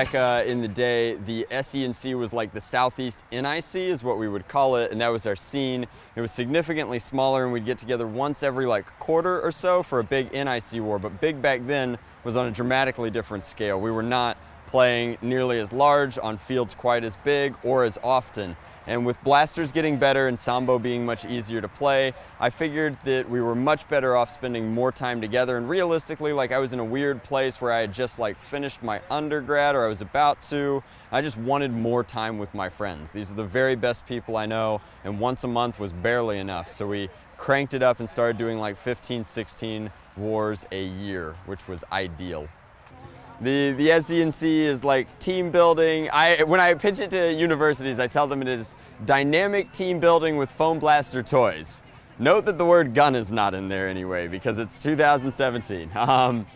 back in the day, the SENC was like the Southeast NIC is what we would call it, and that was our scene. It was significantly smaller, and we'd get together once every like quarter or so for a big NIC war, but big back then was on a dramatically different scale. We were not playing nearly as large on fields quite as big or as often. And with blasters getting better and Sambo being much easier to play, I figured that we were much better off spending more time together. And realistically, like I was in a weird place where I had just like finished my undergrad, or I was about to. I just wanted more time with my friends. These are the very best people I know, and once a month was barely enough. So we cranked it up and started doing like 15, 16 wars a year, which was ideal. The SENC is like team building. When I pitch it to universities, I tell them it is dynamic team building with foam blaster toys. Note that the word gun is not in there anyway, because it's 2017. The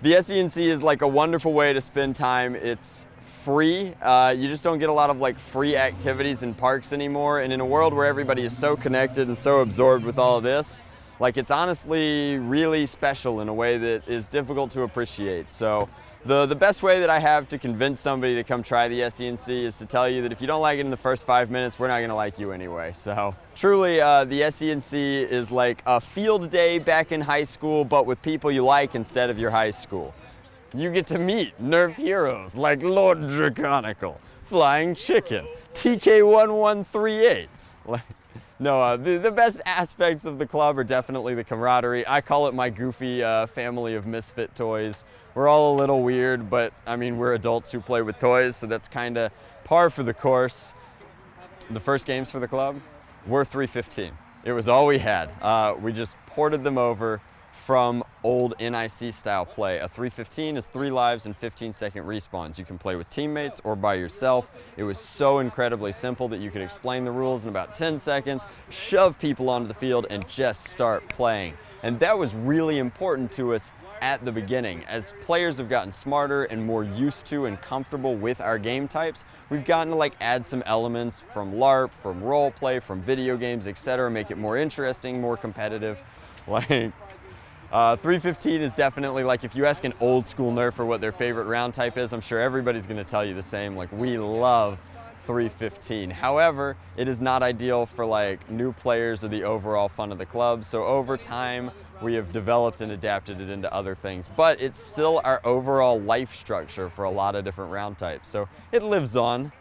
SENC is like a wonderful way to spend time. It's free. You just don't get a lot of like free activities in parks anymore. And in a world where everybody is so connected and so absorbed with all of this, like it's honestly really special in a way that is difficult to appreciate. So the best way that I have to convince somebody to come try the SENC is to tell you that if you don't like it in the first 5 minutes, we're not gonna like you anyway. So truly, the SENC is like a field day back in high school, but with people you like instead of your high school. You get to meet Nerf heroes like Lord Draconical, Flying Chicken, TK1138. No, the best aspects of the club are definitely the camaraderie. I call it my goofy family of misfit toys. We're all a little weird, but I mean, we're adults who play with toys, so that's kind of par for the course. The first games for the club were 315. It was all we had. We just ported them over from old NIC style play. A 315 is 3 lives and 15-second respawns. You can play with teammates or by yourself. It was so incredibly simple that you could explain the rules in about 10 seconds, shove people onto the field, and just start playing. And that was really important to us at the beginning. As players have gotten smarter and more used to and comfortable with our game types, we've gotten to like add some elements from LARP, from role play, from video games, etc., make it more interesting, more competitive. Like 315 is definitely, like, if you ask an old school Nerfer what their favorite round type is, I'm sure everybody's going to tell you the same. Like, we love 315. However, it is not ideal for like new players or the overall fun of the club. So over time, we have developed and adapted it into other things. But it's still our overall life structure for a lot of different round types. So it lives on.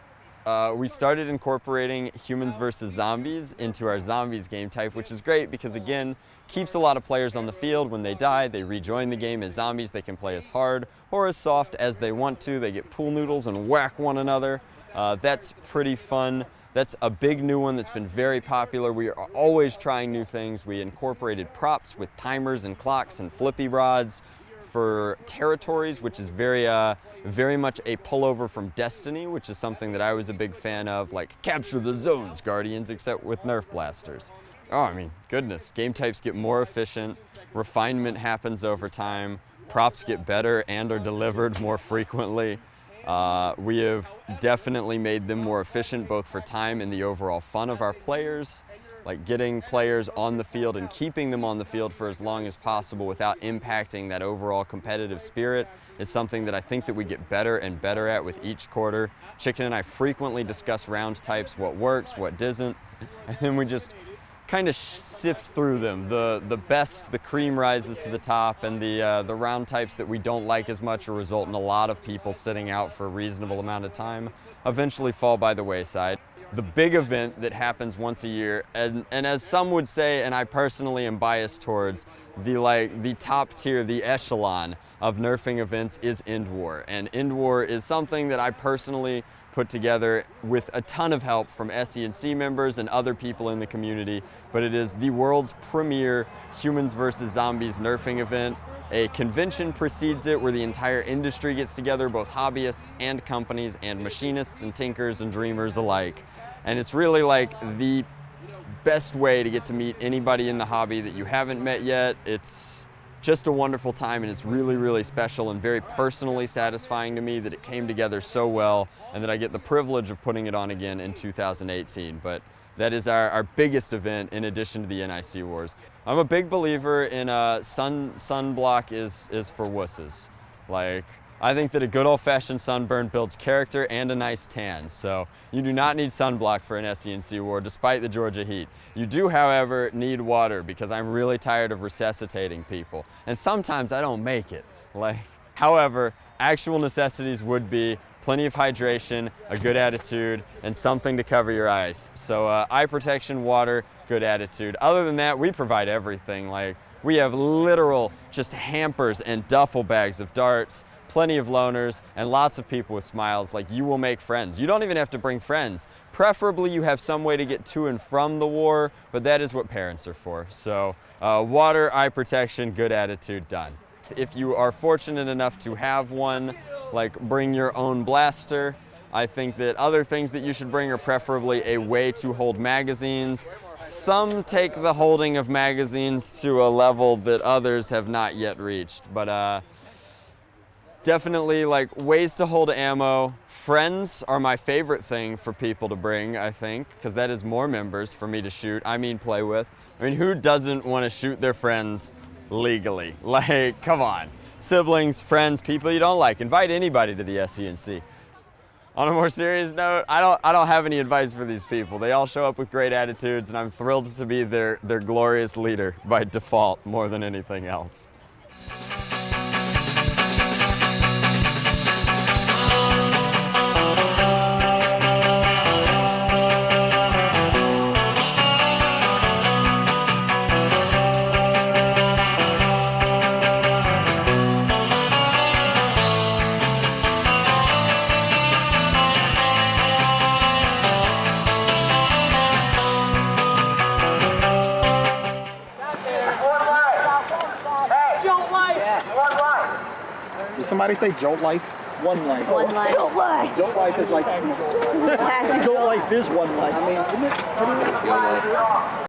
We started incorporating humans versus zombies into our zombies game type, which is great because, again, keeps a lot of players on the field. When they die, they rejoin the game as zombies. They can play as hard or as soft as they want to. They get pool noodles and whack one another. That's pretty fun. That's a big new one that's been very popular. We are always trying new things. We incorporated props with timers and clocks and flippy rods for territories, which is very much a pullover from Destiny, which is something that I was a big fan of, like capture the zones, Guardians, except with Nerf blasters. Oh, I mean, goodness, game types get more efficient, refinement happens over time, props get better and are delivered more frequently. We have definitely made them more efficient, both for time and the overall fun of our players. Like getting players on the field and keeping them on the field for as long as possible without impacting that overall competitive spirit is something that I think that we get better and better at with each quarter. Chicken and I frequently discuss round types, what works, what doesn't, and then we just kind of sift through them. The best, the cream rises to the top, and the round types that we don't like as much or result in a lot of people sitting out for a reasonable amount of time eventually fall by the wayside. The big event that happens once a year, and as some would say, and I personally am biased towards, the top tier, the echelon of nerfing events is End War. And End War is something that I personally put together with a ton of help from SENC members and other people in the community, but it is the world's premier humans versus zombies nerfing event. A convention precedes it where the entire industry gets together, both hobbyists and companies and machinists and tinkers and dreamers alike. And it's really like the best way to get to meet anybody in the hobby that you haven't met yet. It's just a wonderful time, and it's really, really special and very personally satisfying to me that it came together so well and that I get the privilege of putting it on again in 2018. But that is our biggest event in addition to the NIC Wars. I'm a big believer in sunblock is for wusses. Like, I think that a good old-fashioned sunburn builds character and a nice tan, so you do not need sunblock for an SENC war, despite the Georgia heat. You do, however, need water, because I'm really tired of resuscitating people, and sometimes I don't make it. However, actual necessities would be plenty of hydration, a good attitude, and something to cover your eyes. So eye protection, water, good attitude. Other than that, we provide everything. We have literal just hampers and duffel bags of darts, plenty of loners, and lots of people with smiles. You will make friends. You don't even have to bring friends. Preferably you have some way to get to and from the war, but that is what parents are for. So water, eye protection, good attitude, done. If you are fortunate enough to have one, bring your own blaster. I think that other things that you should bring are preferably a way to hold magazines. Some take the holding of magazines to a level that others have not yet reached, but definitely ways to hold ammo. Friends are my favorite thing for people to bring, I think, because that is more members for me to shoot, play with. Who doesn't want to shoot their friends legally? Come on. Siblings, friends, people you don't like. Invite anybody to the SENC. On a more serious note, I don't have any advice for these people. They all show up with great attitudes, and I'm thrilled to be their glorious leader by default more than anything else. Did somebody say jolt life? One life. One life. Jolt life. Jolt life is jolt life is one life. I mean, isn't it?